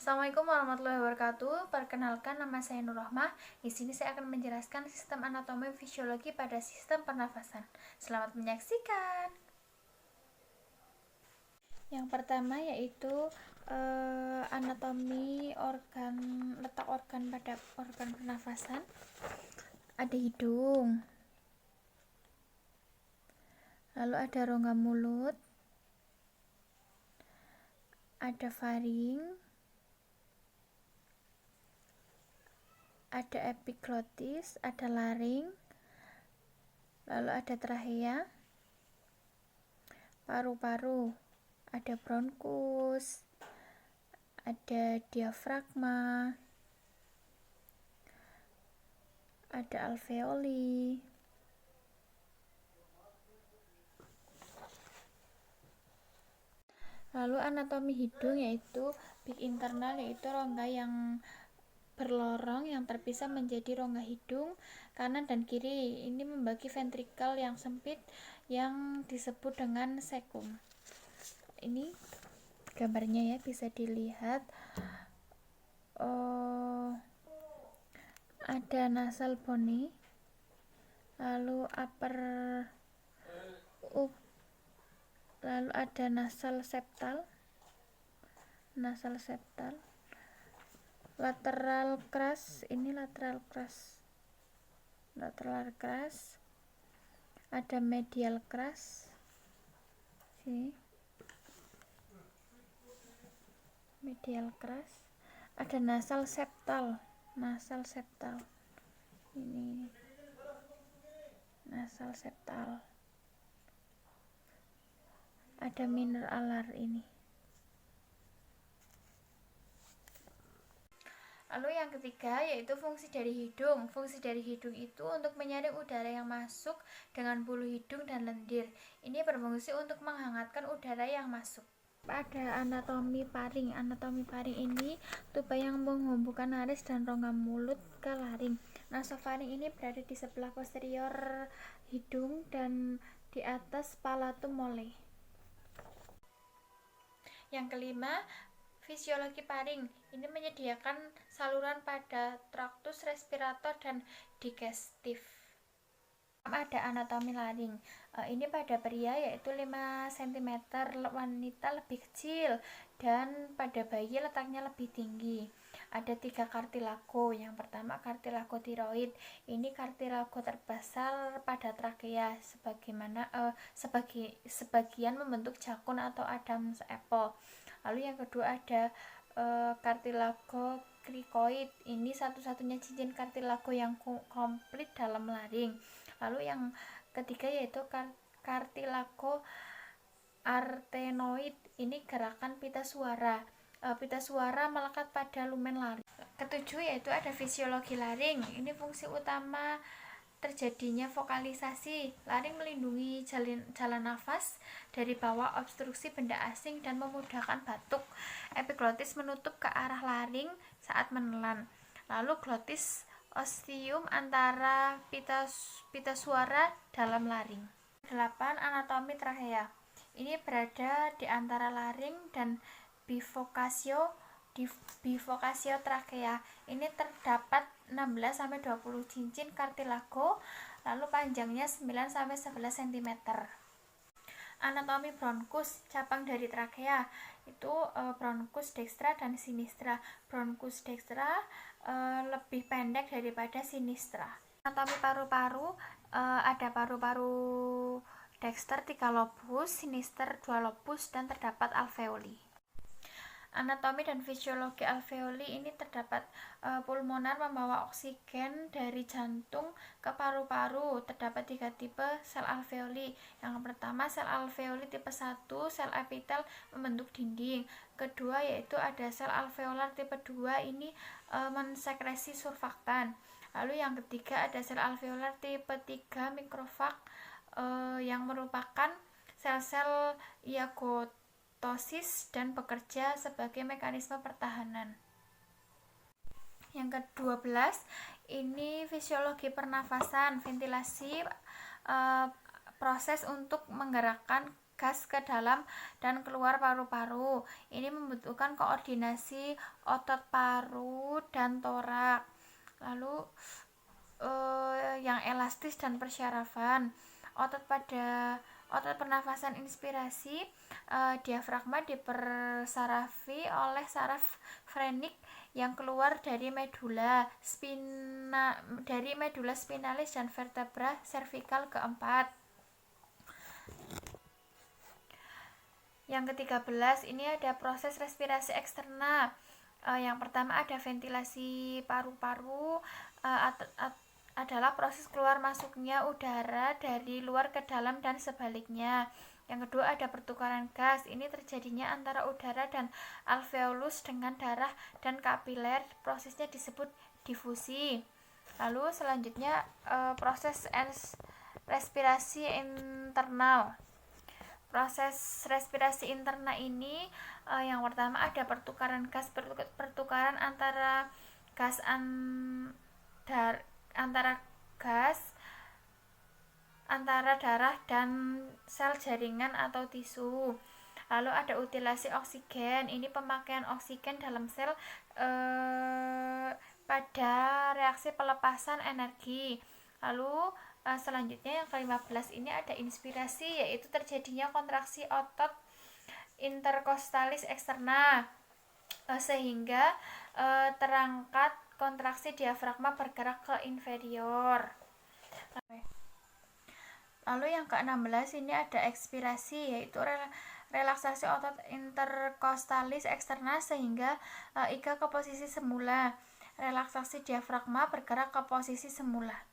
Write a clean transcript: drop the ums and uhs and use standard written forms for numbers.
Assalamualaikum warahmatullahi wabarakatuh. Perkenalkan, nama saya Nur Rahmah. Di sini saya akan menjelaskan sistem anatomi fisiologi pada sistem pernafasan. Selamat menyaksikan. Yang pertama yaitu anatomi letak organ pada organ pernafasan. Ada hidung, lalu ada rongga mulut, ada faring, ada epiglotis, ada laring, lalu ada trachea, paru-paru, ada bronkus, ada diafragma, ada alveoli. Lalu anatomi hidung yaitu beak internal, yaitu rongga yang berlorong yang terpisah menjadi rongga hidung kanan dan kiri. Ini membagi ventrikel yang sempit yang disebut dengan cecum. Ini gambarnya ya, bisa dilihat. Ada nasal bone, lalu lalu ada nasal septal, lateral crus, ini lateral crus, ada medial crus, ada nasal septal, ini nasal septal, ada minor alar ini. Lalu yang ketiga yaitu fungsi dari hidung. Fungsi dari hidung itu untuk menyaring udara yang masuk dengan bulu hidung dan lendir. Ini berfungsi untuk menghangatkan udara yang masuk. Ada anatomi paring. Anatomi paring ini tuba yang menghubungkan naris dan rongga mulut ke laring. Nasofaring ini berada di sebelah posterior hidung dan di atas palatum mole. Yang kelima, fisiologi paring. Ini menyediakan saluran pada traktus respirator dan digestif. Ada anatomi laring. Ini pada pria yaitu 5 cm, wanita lebih kecil, dan pada bayi letaknya lebih tinggi. Ada 3 kartilago. Yang pertama kartilago tiroid. Ini kartilago terbesar pada trakea, sebagian membentuk jakun atau Adam's apple. Lalu yang kedua ada kartilago krikoid. Ini satu-satunya cincin kartilago yang komplit dalam laring. Lalu yang ketiga yaitu kartilago artenoid. Ini gerakan pita suara. Pita suara melekat pada lumen laring. Ketujuh yaitu ada fisiologi laring. Ini fungsi utama terjadinya vokalisasi. Laring melindungi jalan nafas dari bawah obstruksi benda asing dan memudahkan batuk. Epiglotis menutup ke arah laring saat menelan. Lalu glotis ostium antara pita suara dalam laring. 8. Anatomi trachea. Ini berada di antara laring dan bifocaccio trachea. Ini terdapat 16-20 cincin kartilago, lalu panjangnya 9-11 cm. Anatomi bronkus, cabang dari trachea, itu bronkus dextra dan sinistra. Bronkus dextra lebih pendek daripada sinistra. Anatomi paru-paru, ada paru-paru dexter 3 lobus, sinister 2 lobus, dan terdapat alveoli. Anatomi dan fisiologi alveoli, ini terdapat pulmonar membawa oksigen dari jantung ke paru-paru. Terdapat 3 tipe sel alveoli. Yang pertama sel alveoli tipe 1, sel epitel membentuk dinding. Kedua yaitu ada sel alveolar tipe 2, ini mensekresi surfaktan. Lalu yang ketiga ada sel alveolar tipe 3 mikrofag, yang merupakan sel-sel iagotosis dan bekerja sebagai mekanisme pertahanan. Yang ke-12 ini fisiologi pernafasan, ventilasi, proses untuk menggerakkan gas ke dalam dan keluar paru-paru. Ini membutuhkan koordinasi otot paru dan torak. Lalu yang elastis dan persyarafan. Otot pernafasan inspirasi, diafragma dipersarafi oleh saraf frenik yang keluar dari medula spinalis dan vertebra cervical keempat. Yang ke-13 ini ada proses respirasi eksterna. Yang pertama ada ventilasi paru-paru, adalah proses keluar masuknya udara dari luar ke dalam dan sebaliknya. Yang kedua ada pertukaran gas. Ini terjadinya antara udara dan alveolus dengan darah dan kapiler. Prosesnya disebut difusi. Lalu selanjutnya proses respirasi internal. Proses respirasi internal ini yang pertama ada pertukaran gas, pertukaran antara antara darah dan sel jaringan atau tisu. Lalu ada utilasi oksigen. Ini pemakaian oksigen dalam sel pada reaksi pelepasan energi. Lalu selanjutnya yang ke-15 ini ada inspirasi, yaitu terjadinya kontraksi otot interkostalis eksterna sehingga terangkat kontraksi diafragma bergerak ke inferior. Lalu yang ke-16 ini ada ekspirasi, yaitu relaksasi otot interkostalis eksterna sehingga iga ke posisi semula. Relaksasi diafragma bergerak ke posisi semula.